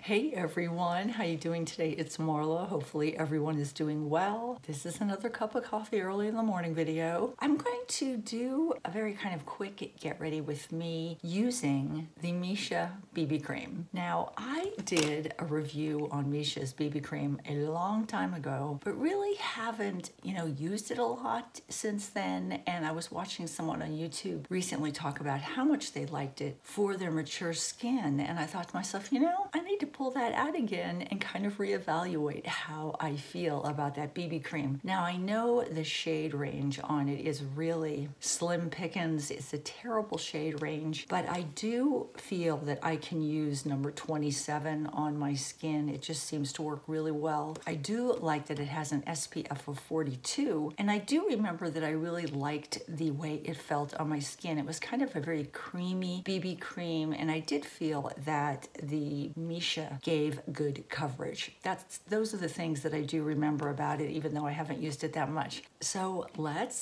Hey everyone, how you doing today? It's Marla. Hopefully everyone is doing well. This is another cup of coffee early in the morning video. I'm going to do a very kind of quick get ready with me using the Missha BB cream. Now I did a review on Missha's BB cream a long time ago, but really haven't, used it a lot since then. And I was watching someone on YouTube recently talk about how much they liked it for their mature skin. And I thought to myself, I need to pull that out again and kind of reevaluate how I feel about that BB cream. Now I know the shade range on it is really slim pickings. It's a terrible shade range, but I do feel that I can use number 27 on my skin. It just seems to work really well. I do like that it has an SPF of 42, and I do remember that I really liked the way it felt on my skin. It was kind of a very creamy BB cream, and I did feel that the Missha gave good coverage. Those are the things that I do remember about it, even though I haven't used it that much. So let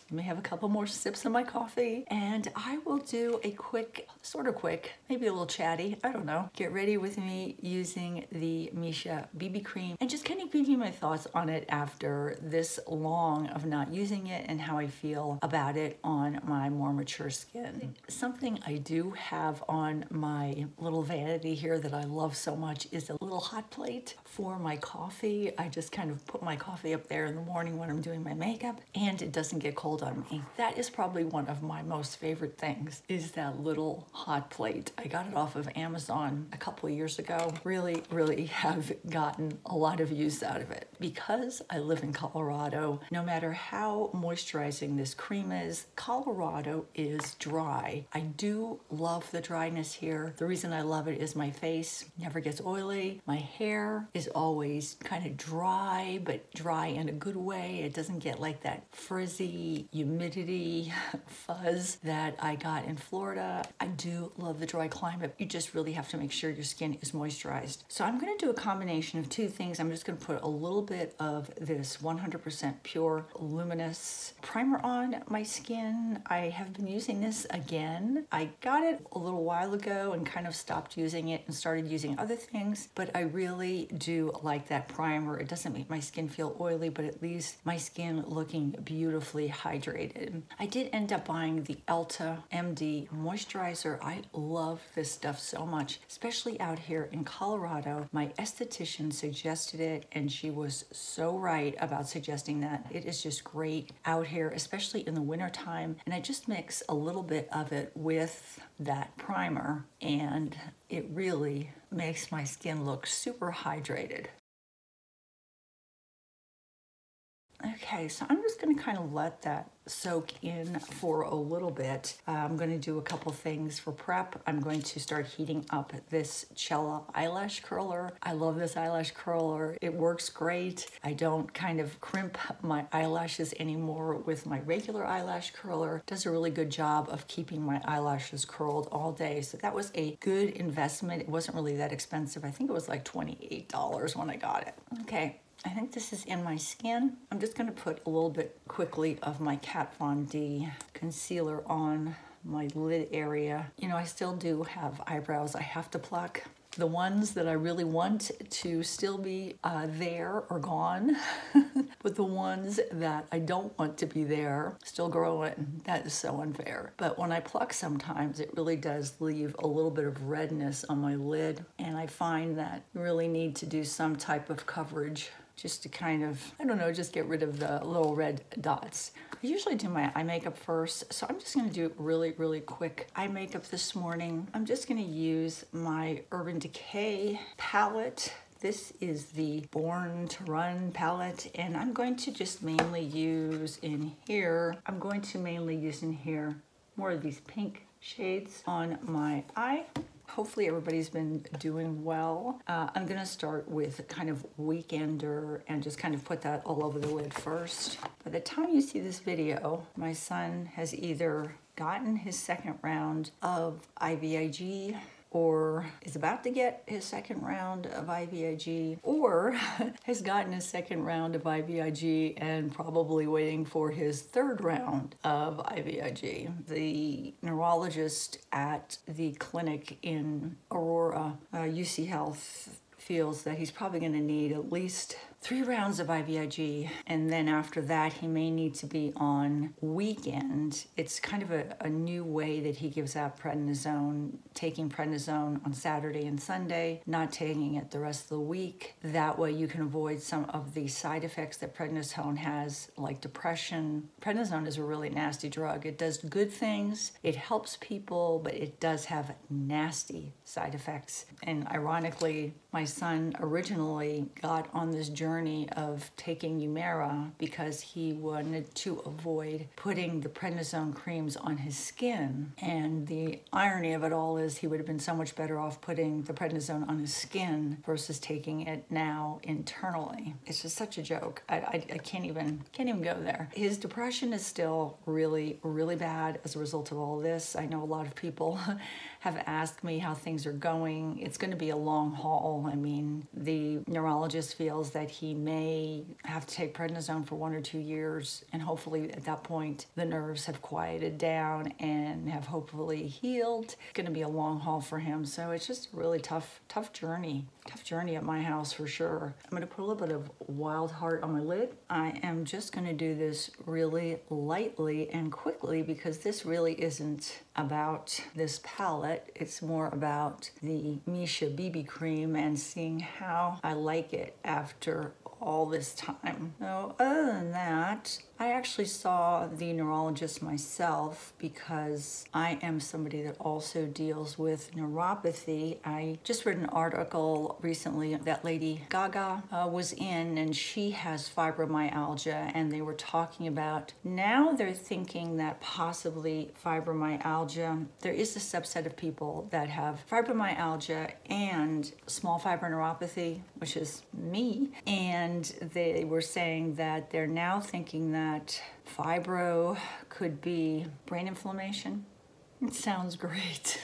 me have a couple more sips of my coffee, and I will do a quick, sort of quick, maybe a little chatty, I don't know, get ready with me using the Missha BB cream and just kind of give you my thoughts on it after this long of not using it and how I feel about it on my more mature skin. Something I do have on my little vanity here that I love so much is a little hot plate for my coffee. I just kind of put my coffee up there in the morning when I'm doing my makeup, and it doesn't get cold on me. That is probably one of my most favorite things, is that little hot plate. I got it off of Amazon a couple of years ago. Really have gotten a lot of use out of it. Because I live in Colorado, no matter how moisturizing this cream is, Colorado is dry. I do love the dryness here. The reason I love it is my face never gets oily. My hair is always kind of dry, but dry in a good way. It doesn't get like that frizzy humidity fuzz that I got in Florida. I do love the dry climate. You just really have to make sure your skin is moisturized. So I'm going to do a combination of two things. I'm just going to put a little bit of this 100% pure Luminous primer on my skin. I have been using this again. I got it a little while ago and kind of stopped using it and started using other things, but I really do like that primer. It doesn't make my skin feel oily, but it leaves my skin looking beautifully hydrated. I did end up buying the Elta MD moisturizer. I love this stuff so much, especially out here in Colorado. My esthetician suggested it, and she was so right about suggesting that. It is just great out here, especially in the wintertime, and I just mix a little bit of it with that primer, and it really makes my skin look super hydrated. Okay, so I'm just going to kind of let that soak in for a little bit. I'm going to do a couple things for prep. I'm going to start heating up this Cella eyelash curler. I love this eyelash curler. It works great. I don't kind of crimp my eyelashes anymore with my regular eyelash curler. It does a really good job of keeping my eyelashes curled all day. So that was a good investment. It wasn't really that expensive. I think it was like $28 when I got it. Okay. I think this is in my skin. I'm just going to put a little bit quickly of my Kat Von D concealer on my lid area. I still do have eyebrows I have to pluck. The ones that I really want to still be there are gone, but the ones that I don't want to be there still growing. That is so unfair. But when I pluck sometimes, it really does leave a little bit of redness on my lid, and I find that you really need to do some type of coverage just to kind of, I don't know, just get rid of the little red dots. I usually do my eye makeup first, so I'm just gonna do really quick eye makeup this morning. I'm just gonna use my Urban Decay palette. This is the Born to Run palette, and I'm going to just mainly use in here, more of these pink shades on my eye. Hopefully everybody's been doing well. I'm gonna start with kind of Weekender and just kind of put that all over the lid first. By the time you see this video, my son has either gotten his second round of IVIG, or is about to get his second round of IVIG, or has gotten his second round of IVIG and probably waiting for his third round of IVIG. The neurologist at the clinic in Aurora, UC Health, feels that he's probably going to need at least 3 rounds of IVIG, and then after that he may need to be on weekend. It's kind of a new way that he gives out prednisone, taking prednisone on Saturday and Sunday, not taking it the rest of the week. That way you can avoid some of the side effects that prednisone has, like depression. Prednisone is a really nasty drug. It does good things, it helps people, but it does have nasty side effects. And ironically, my son originally got on this journey of taking Humira because he wanted to avoid putting the prednisone creams on his skin. And the irony of it all is he would have been so much better off putting the prednisone on his skin versus taking it now internally. It's just such a joke. I can't even go there. His depression is still really, really bad as a result of all this. I know a lot of people have asked me how things are going. It's going to be a long haul. I mean, the neurologist feels that he may have to take prednisone for 1 or 2 years, and hopefully at that point the nerves have quieted down and have hopefully healed. It's going to be a long haul for him, so it's just a really tough journey. Tough journey at my house for sure. I'm going to put a little bit of Wild Heart on my lid. I am just going to do this really lightly and quickly because this really isn't about this palette. It's more about the Misha BB cream and seeing how I like it after all this time. So other than that, I actually saw the neurologist myself because I am somebody that also deals with neuropathy. I just read an article recently that Lady Gaga was in, and she has fibromyalgia, and they were talking about now they're thinking that possibly fibromyalgia, there is a subset of people that have fibromyalgia and small fiber neuropathy, which is me, and they were saying that they're now thinking that fibro could be brain inflammation. It sounds great.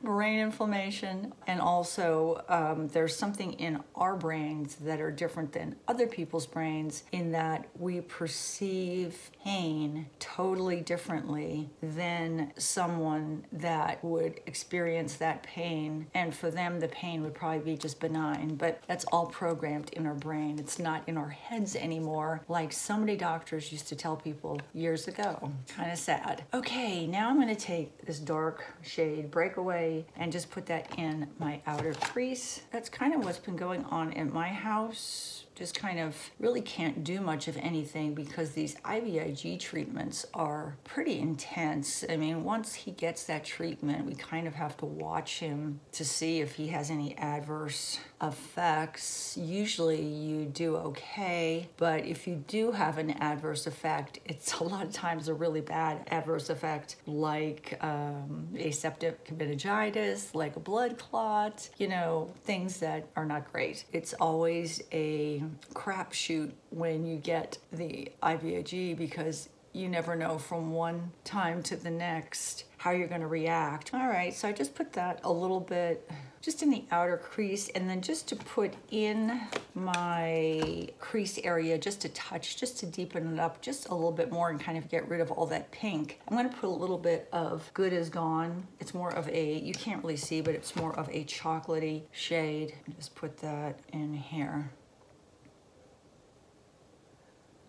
Brain inflammation, and also there's something in our brains that are different than other people's brains in that we perceive pain totally differently than someone that would experience that pain, and for them the pain would probably be just benign, but that's all programmed in our brain. It's not in our heads anymore like so many doctors used to tell people years ago. Kind of sad. Okay, now I'm going to take this dark shade Breakaway and just put that in my outer crease. That's kind of what's been going on in my house. Just kind of really can't do much of anything because these IVIG treatments are pretty intense. I mean, once he gets that treatment, we kind of have to watch him to see if he has any adverse effects. Usually you do okay, but if you do have an adverse effect, it's a lot of times a really bad adverse effect, like aseptic meningitis, like a blood clot, you know, things that are not great. It's always a crapshoot when you get the IVIG because you never know from one time to the next how you're going to react. All right, so I just put that a little bit just in the outer crease, and then just to put in my crease area just a touch, just to deepen it up just a little bit more and kind of get rid of all that pink. I'm going to put a little bit of Good Is Gone. It's more of a, you can't really see, but it's more of a chocolatey shade. Just put that in here.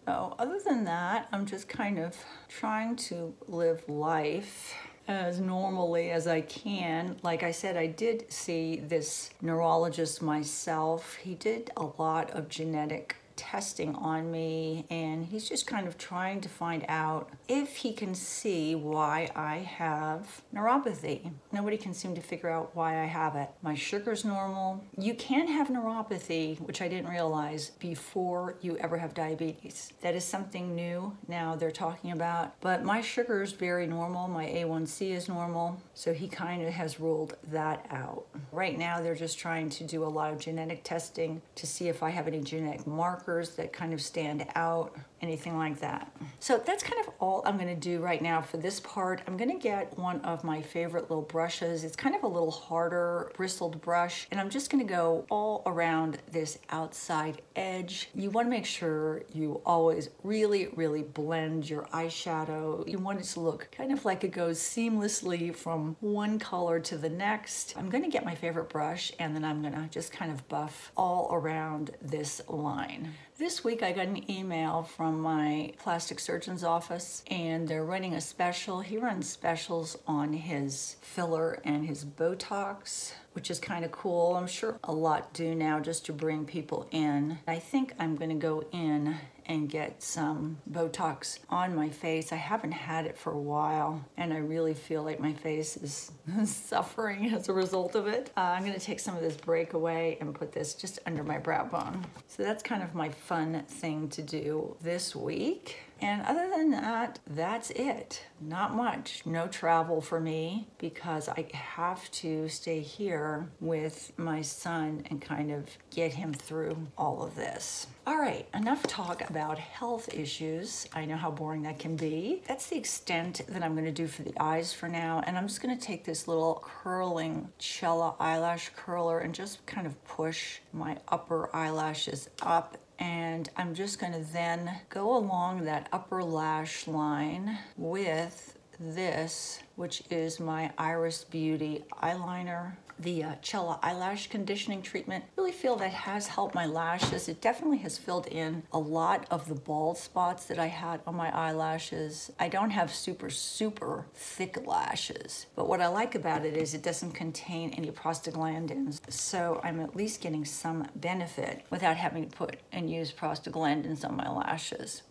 So other than that, I'm just kind of trying to live life as normally as I can. Like I said, I did see this neurologist myself. He did a lot of genetic testing on me, and he's just kind of trying to find out if he can see why I have neuropathy. Nobody can seem to figure out why I have it. My sugar's normal. You can have neuropathy, which I didn't realize, before you ever have diabetes. That is something new now they're talking about, but my sugar is very normal. My A1C is normal, so he kind of has ruled that out. Right now they're just trying to do a lot of genetic testing to see if I have any genetic markers that kind of stand out anything like that. So that's kind of all I'm gonna do right now for this part. I'm gonna get one of my favorite little brushes. It's kind of a little harder bristled brush, and I'm just gonna go all around this outside edge. You wanna make sure you always really, really blend your eyeshadow. You want it to look kind of like it goes seamlessly from one color to the next. I'm gonna get my favorite brush, and then I'm gonna just kind of buff all around this line. This week I got an email from my plastic surgeon's office, and they're running a special. He runs specials on his filler and his Botox, which is kind of cool. I'm sure a lot do now just to bring people in. I think I'm gonna go in and get some Botox on my face. I haven't had it for a while, and I really feel like my face is suffering as a result of it. I'm gonna take some of this breakaway and put this just under my brow bone. So that's kind of my fun thing to do this week. And other than that, that's it. Not much. No travel for me because I have to stay here with my son and kind of get him through all of this. All right, enough talk about health issues. I know how boring that can be. That's the extent that I'm gonna do for the eyes for now. And I'm just gonna take this little curling Cella eyelash curler and just kind of push my upper eyelashes up. And I'm just gonna then go along that upper lash line with this, which is my Iris Beauty eyeliner. The Cella eyelash conditioning treatment. Really feel that has helped my lashes. It definitely has filled in a lot of the bald spots that I had on my eyelashes. I don't have super thick lashes, but what I like about it is it doesn't contain any prostaglandins, so I'm at least getting some benefit without having to put and use prostaglandins on my lashes.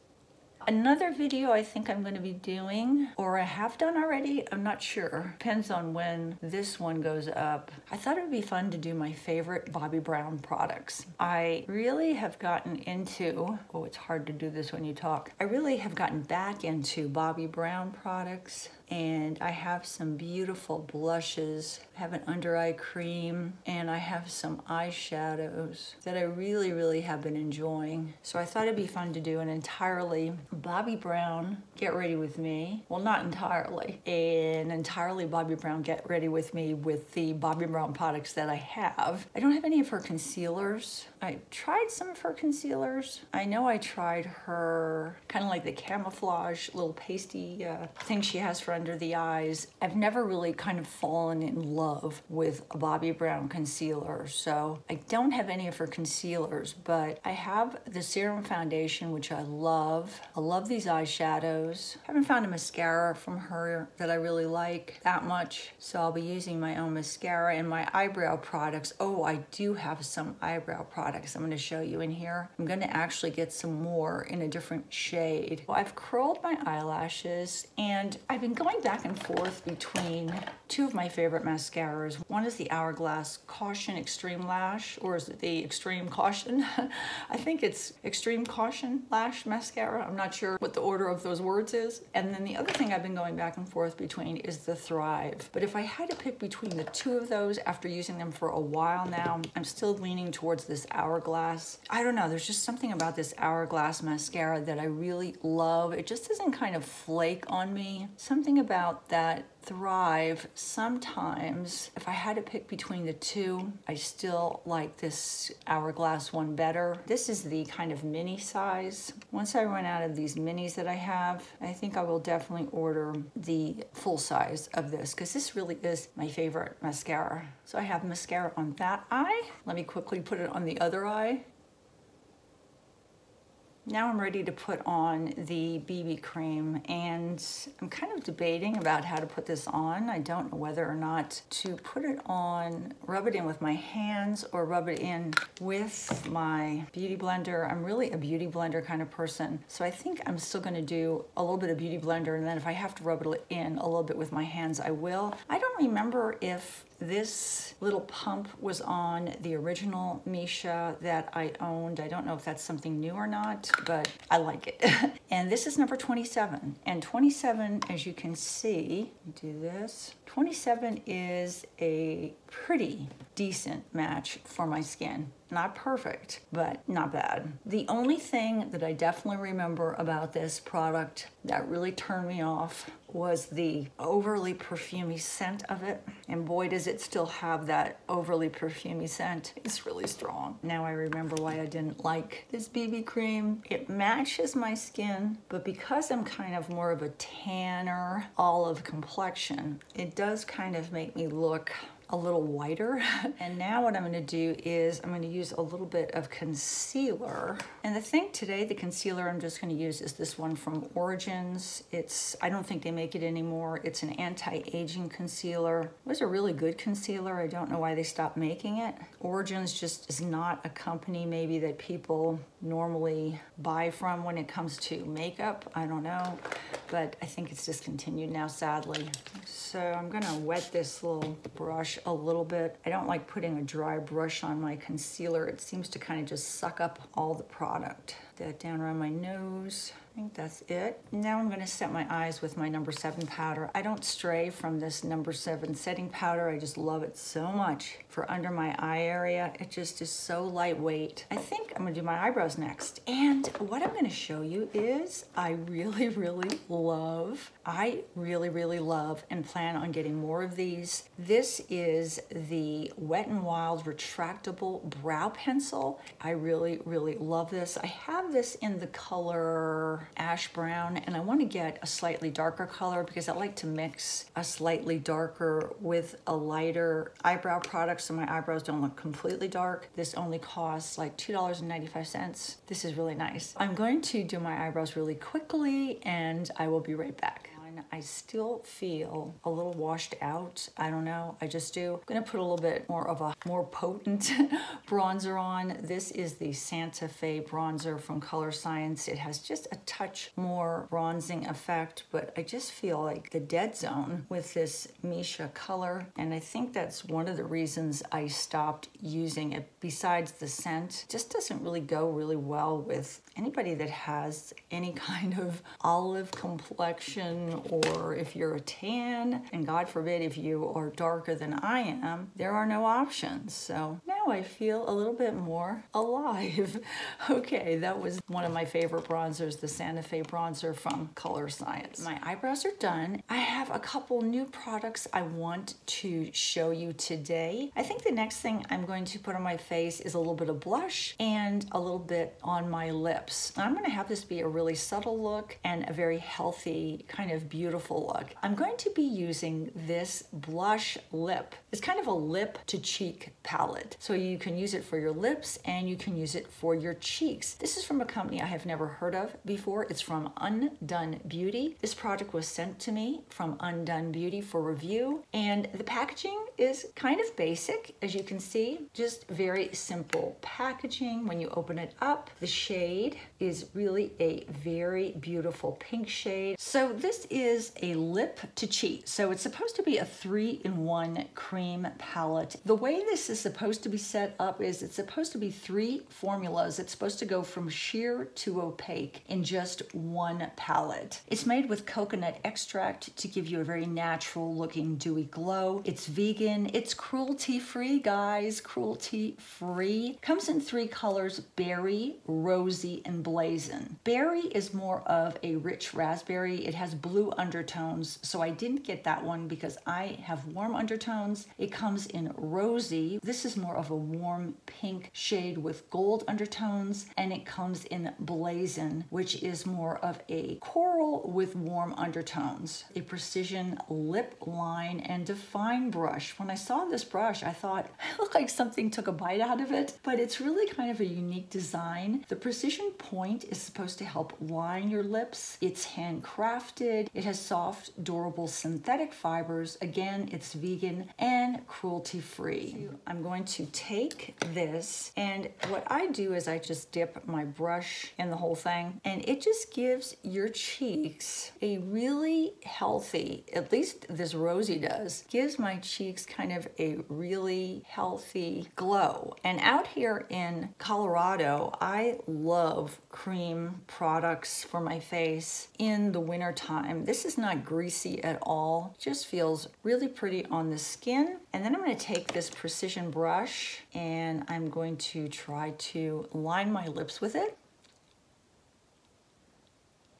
Another video I think I'm going to be doing, or I have done already, I'm not sure. Depends on when this one goes up. I thought it would be fun to do my favorite Bobbi Brown products. I really have gotten into, oh, it's hard to do this when you talk. I really have gotten back into Bobbi Brown products, and I have some beautiful blushes. I have an under eye cream, and I have some eyeshadows that I really have been enjoying. So I thought it'd be fun to do an entirely Bobbi Brown Get Ready With Me. Well, not entirely. An entirely Bobbi Brown Get Ready With Me with the Bobbi Brown products that I have. I don't have any of her concealers. I tried some of her concealers. I know I tried her kind of like the camouflage little pasty thing she has for under the eyes. I've never really kind of fallen in love with a Bobbi Brown concealer, so I don't have any of her concealers, but I have the serum foundation, which I love. I love these eyeshadows. I haven't found a mascara from her that I really like that much, so I'll be using my own mascara and my eyebrow products. Oh, I do have some eyebrow products I'm going to show you in here. I'm going to actually get some more in a different shade. Well, I've curled my eyelashes, and I've been going back and forth between two of my favorite mascaras. One is the Hourglass Caution Extreme Lash, or is it the Extreme Caution? I think it's Extreme Caution Lash Mascara. I'm not sure what the order of those words is. And then the other thing I've been going back and forth between is the Thrive. But if I had to pick between the two of those after using them for a while now, I'm still leaning towards this Hourglass. I don't know, there's just something about this Hourglass mascara that I really love. It just doesn't kind of flake on me. Something about that Thrive, sometimes if I had to pick between the two, I still like this Hourglass one better. This is the kind of mini size. Once I run out of these minis that I have, I think I will definitely order the full size of this, because this really is my favorite mascara. So I have mascara on that eye. Let me quickly put it on the other eye. Now I'm ready to put on the BB cream, and I'm kind of debating about how to put this on. I don't know whether or not to put it on, rub it in with my hands, or rub it in with my beauty blender. I'm really a beauty blender kind of person, so I think I'm still gonna do a little bit of beauty blender, and then if I have to rub it in a little bit with my hands, I will. I don't remember if This little pump was on the original Misha that I owned. I don't know if that's something new or not, but I like it. And this is number 27. And 27, as you can see, do this. 27 is a pretty decent match for my skin. Not perfect, but not bad. The only thing that I definitely remember about this product that really turned me off was the overly perfumey scent of it. And boy, does it still have that overly perfumey scent. It's really strong. Now I remember why I didn't like this BB cream. It matches my skin, but because I'm kind of more of a tanner olive complexion, it does kind of make me look a little whiter. And now what I'm gonna do is I'm gonna use a little bit of concealer. And the thing today, the concealer I'm just gonna use is this one from Origins. I don't think they make it anymore. It's an anti-aging concealer. It was a really good concealer. I don't know why they stopped making it. Origins just is not a company maybe that people normally buy from when it comes to makeup. I don't know, but I think it's discontinued now, sadly. So I'm gonna wet this little brush a little bit. I don't like putting a dry brush on my concealer. It seems to kind of just suck up all the product. That down around my nose. I think that's it. Now I'm gonna set my eyes with my number 7 powder. I don't stray from this number 7 setting powder. I just love it so much for under my eye area. It just is so lightweight. I think I'm gonna do my eyebrows next. And what I'm gonna show you is I really love and plan on getting more of these. This is the Wet n Wild Retractable Brow Pencil. I really love this. I have this in the color ash brown, and I want to get a slightly darker color because I like to mix a slightly darker with a lighter eyebrow product so my eyebrows don't look completely dark. This only costs like $2.95. This is really nice. I'm going to do my eyebrows really quickly and I will be right back. I still feel a little washed out. I don't know, I just do. I'm gonna put a little bit more of a more potent bronzer on. This is the Santa Fe bronzer from Color Science. It has just a touch more bronzing effect, but I just feel like the dead zone with this Misha color. And I think that's one of the reasons I stopped using it. Besides the scent, it just doesn't really go really well with anybody that has any kind of olive complexion, or if you're a tan, and God forbid if you are darker than I am, there are no options. So now I feel a little bit more alive. Okay, that was one of my favorite bronzers, the Santa Fe bronzer from Color Science. My eyebrows are done. I have a couple new products I want to show you today. I think the next thing I'm going to put on my face is a little bit of blush and a little bit on my lips. I'm gonna have this be a really subtle look and a very healthy, kind of beautiful look. I'm going to be using this blush lip. It's kind of a lip to cheek palette. So you can use it for your lips and you can use it for your cheeks. This is from a company I have never heard of before. It's from Undone Beauty. This product was sent to me from Undone Beauty for review, and the packaging is kind of basic, as you can see, just very simple packaging. When you open it up, the shade is really a very beautiful pink shade. So this is a lip to cheek. So it's supposed to be a 3-in-1 cream palette. The way this is supposed to be set up is it's supposed to be 3 formulas. It's supposed to go from sheer to opaque in just one palette. It's made with coconut extract to give you a very natural looking dewy glow. It's vegan. It's cruelty-free, guys, cruelty-free. Comes in 3 colors: berry, rosy, and blazon. Berry is more of a rich raspberry. It has blue undertones, so I didn't get that one because I have warm undertones. It comes in rosy. This is more of a warm pink shade with gold undertones, and it comes in blazon, which is more of a coral with warm undertones. A precision lip line and define brush. When I saw this brush, I thought it looked like something took a bite out of it, but it's really kind of a unique design. The precision point is supposed to help line your lips. It's handcrafted. It has soft, durable synthetic fibers. Again, it's vegan and cruelty-free. I'm going to take this, and what I do is I just dip my brush in the whole thing, and it just gives your cheeks a really healthy, at least this rosy does, gives my cheeks kind of a really healthy glow. And out here in Colorado, I love cream products for my face in the winter time. This is not greasy at all, just feels really pretty on the skin. And then I'm going to take this precision brush and I'm going to try to line my lips with it.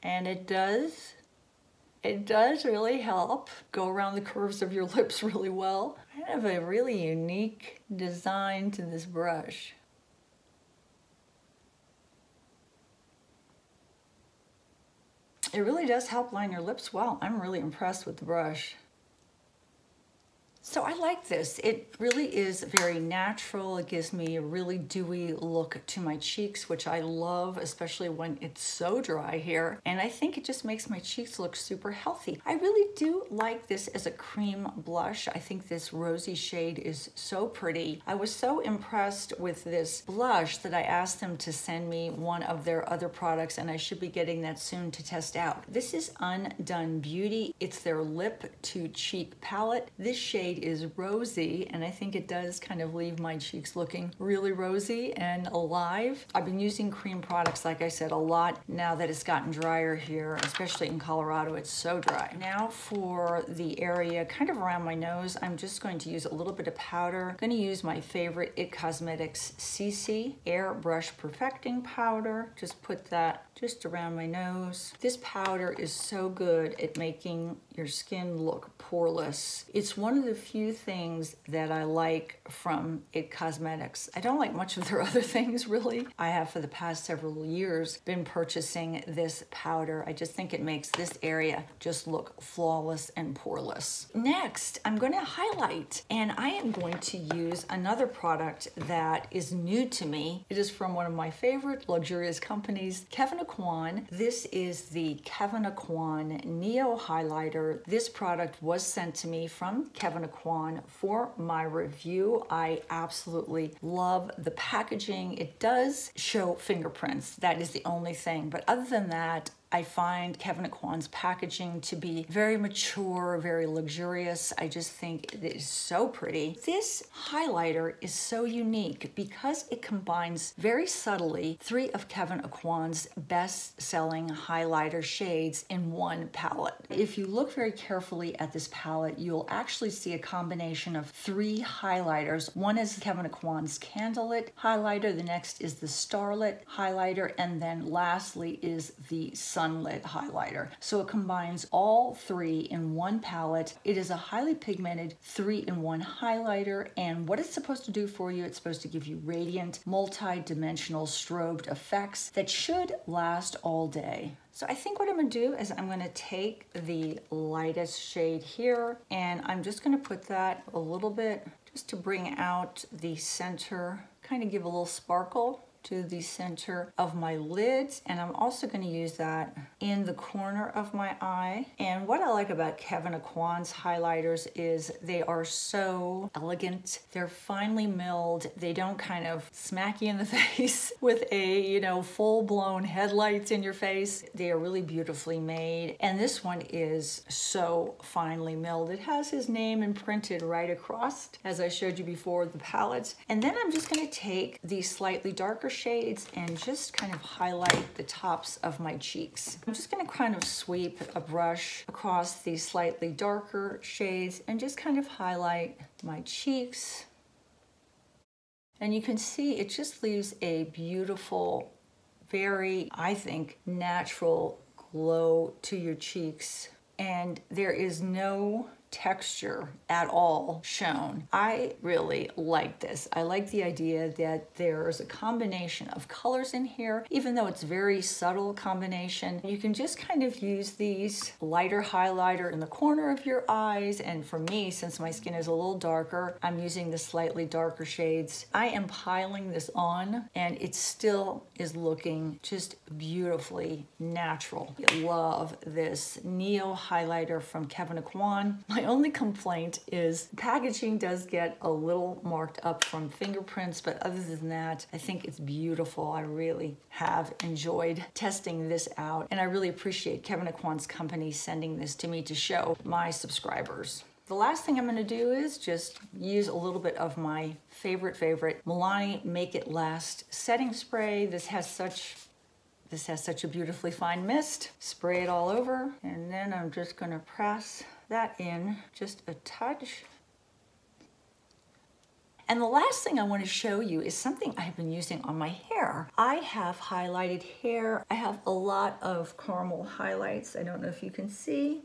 And it does really help go around the curves of your lips really well. I have a really unique design to this brush. It really does help line your lips well. I'm really impressed with the brush. So I like this. It really is very natural. It gives me a really dewy look to my cheeks, which I love, especially when it's so dry here. And I think it just makes my cheeks look super healthy. I really do like this as a cream blush. I think this rosy shade is so pretty. I was so impressed with this blush that I asked them to send me one of their other products, and I should be getting that soon to test out. This is Undone Beauty. It's their lip to cheek palette. This shade is rosy, and I think it does kind of leave my cheeks looking really rosy and alive. I've been using cream products, like I said, a lot now that it's gotten drier here, especially in Colorado. It's so dry. Now for the area kind of around my nose, I'm just going to use a little bit of powder. I'm going to use my favorite IT Cosmetics CC Airbrush Perfecting Powder. Just put that just around my nose. This powder is so good at making your skin look poreless. It's one of the few things that I like from IT Cosmetics. I don't like much of their other things, really. I have for the past several years been purchasing this powder. I just think it makes this area just look flawless and poreless. Next, I'm going to highlight, and I am going to use another product that is new to me. It is from one of my favorite luxurious companies, Kevyn Aucoin. This is the Kevyn Aucoin Neo Highlighter. This product was sent to me from Kevyn Aucoin for my review. I absolutely love the packaging. It does show fingerprints. That is the only thing. But other than that, I find Kevyn Aucoin's packaging to be very mature, very luxurious. I just think it is so pretty. This highlighter is so unique because it combines very subtly 3 of Kevyn Aucoin's best-selling highlighter shades in one palette. If you look very carefully at this palette, you'll actually see a combination of 3 highlighters. One is Kevyn Aucoin's Candlelit highlighter, the next is the Starlit highlighter, and then lastly is the Sunlit highlighter. So it combines all 3 in one palette. It is a highly pigmented 3-in-1 highlighter, and what it's supposed to do for you, it's supposed to give you radiant, multi-dimensional strobed effects that should last all day. So I think what I'm going to do is I'm going to take the lightest shade here, and I'm just going to put that a little bit just to bring out the center, kind of give a little sparkle to the center of my lids, and I'm also going to use that in the corner of my eye. And what I like about Kevyn Aucoin's highlighters is they are so elegant. They're finely milled. They don't kind of smack you in the face with a, you know, full-blown headlights in your face. They are really beautifully made, and this one is so finely milled. It has his name imprinted right across, as I showed you before, the palette. And then I'm just going to take these slightly darker shades and just kind of highlight the tops of my cheeks. I'm just going to kind of sweep a brush across these slightly darker shades and just kind of highlight my cheeks. And you can see it just leaves a beautiful, very, I think, natural glow to your cheeks. And there is no texture at all shown. I really like this. I like the idea that there's a combination of colors in here, even though it's very subtle combination. You can just kind of use these lighter highlighter in the corner of your eyes, and for me, since my skin is a little darker, I'm using the slightly darker shades. I am piling this on, and it still is looking just beautifully natural. I love this Neo highlighter from Kevyn Aucoin. My only complaint is packaging does get a little marked up from fingerprints, but other than that, I think it's beautiful. I really have enjoyed testing this out, and I really appreciate Kevyn Aucoin's company sending this to me to show my subscribers. The last thing I'm going to do is just use a little bit of my favorite Milani Make It Last setting spray. This has such a beautifully fine mist. Spray it all over, and then I'm just going to press that in just a touch. And the last thing I want to show you is something I've been using on my hair. I have highlighted hair. I have a lot of caramel highlights. I don't know if you can see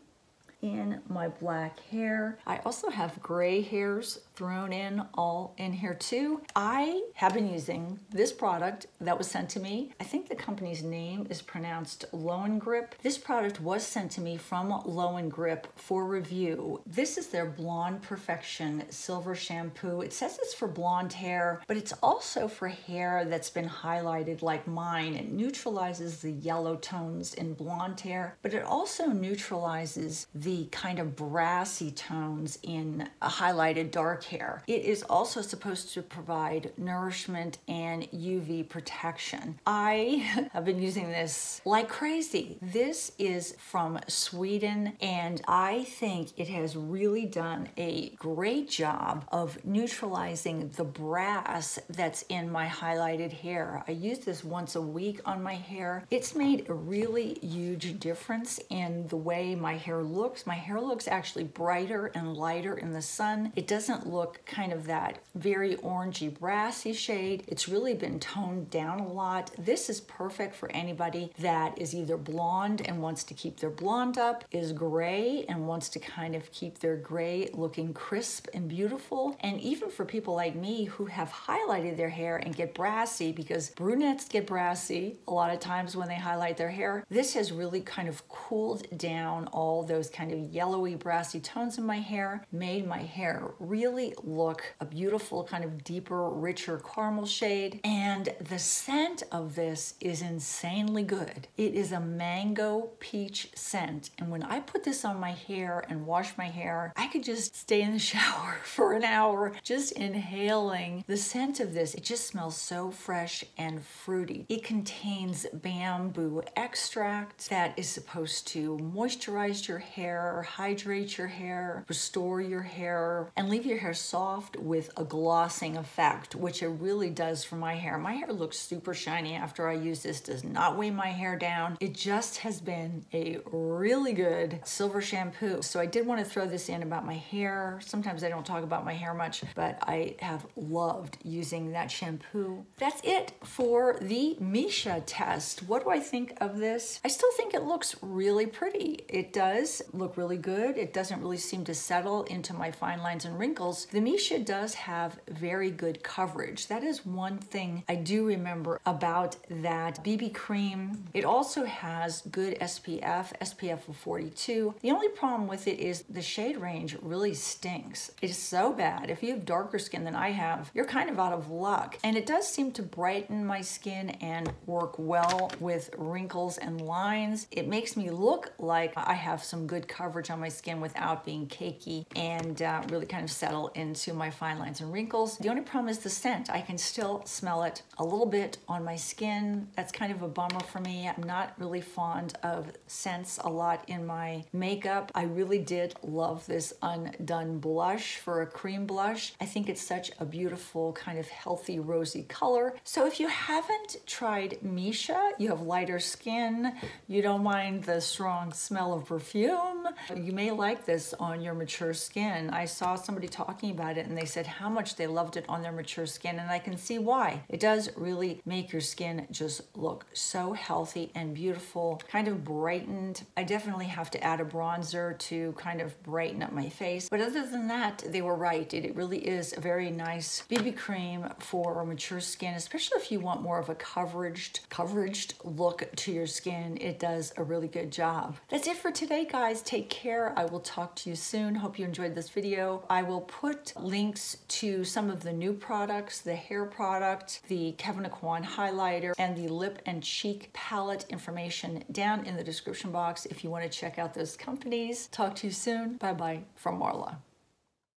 in my black hair. I also have gray hairs thrown in all in here too. I have been using this product that was sent to me. I think the company's name is pronounced Löwengrip. This product was sent to me from Löwengrip for review. This is their Blonde Perfection Silver Shampoo. It says it's for blonde hair, but it's also for hair that's been highlighted like mine. It neutralizes the yellow tones in blonde hair, but it also neutralizes the kind of brassy tones in a highlighted dark hair. It is also supposed to provide nourishment and UV protection. I have been using this like crazy. This is from Sweden, and I think it has really done a great job of neutralizing the brass that's in my highlighted hair. I use this once a week on my hair. It's made a really huge difference in the way my hair looks. My hair looks actually brighter and lighter in the sun. It doesn't look kind of that very orangey brassy shade. It's really been toned down a lot. This is perfect for anybody that is either blonde and wants to keep their blonde up, is gray and wants to kind of keep their gray looking crisp and beautiful, and even for people like me who have highlighted their hair and get brassy, because brunettes get brassy a lot of times when they highlight their hair. This has really kind of cooled down all those kind of yellowy brassy tones in my hair, made my hair really look a beautiful kind of deeper, richer caramel shade, and the scent of this is insanely good. It is a mango peach scent, and when I put this on my hair and wash my hair, I could just stay in the shower for an hour just inhaling the scent of this. It just smells so fresh and fruity. It contains bamboo extract that is supposed to moisturize your hair, hydrate your hair, restore your hair, and leave your hair soft with a glossing effect, which it really does for my hair. My hair looks super shiny after I use this. Does not weigh my hair down. It just has been a really good silver shampoo. So I did want to throw this in about my hair. Sometimes I don't talk about my hair much, but I have loved using that shampoo. That's it for the Missha test. What do I think of this? I still think it looks really pretty. It does look really good. It doesn't really seem to settle into my fine lines and wrinkles. The Missha does have very good coverage. That is one thing I do remember about that BB cream. It also has good SPF of 42. The only problem with it is the shade range really stinks. It is so bad. If you have darker skin than I have, you're kind of out of luck. And it does seem to brighten my skin and work well with wrinkles and lines. It makes me look like I have some good coverage on my skin without being cakey and really kind of settle into my fine lines and wrinkles. The only problem is the scent. I can still smell it a little bit on my skin. That's kind of a bummer for me. I'm not really fond of scents a lot in my makeup. I really did love this Undone blush for a cream blush. I think it's such a beautiful kind of healthy rosy color. So if you haven't tried Missha, you have lighter skin, you don't mind the strong smell of perfume, you may like this on your mature skin. I saw somebody talking about it and they said how much they loved it on their mature skin, and I can see why. It does really make your skin just look so healthy and beautiful, kind of brightened. I definitely have to add a bronzer to kind of brighten up my face, but other than that, they were right. It really is a very nice BB cream for mature skin, especially if you want more of a coveraged look to your skin. It does a really good job. That's it for today, guys. Take take care. I will talk to you soon. Hope you enjoyed this video. I will put links to some of the new products, the hair product, the Kevyn Aucoin highlighter, and the lip and cheek palette information down in the description box if you want to check out those companies. Talk to you soon. Bye-bye from Marla.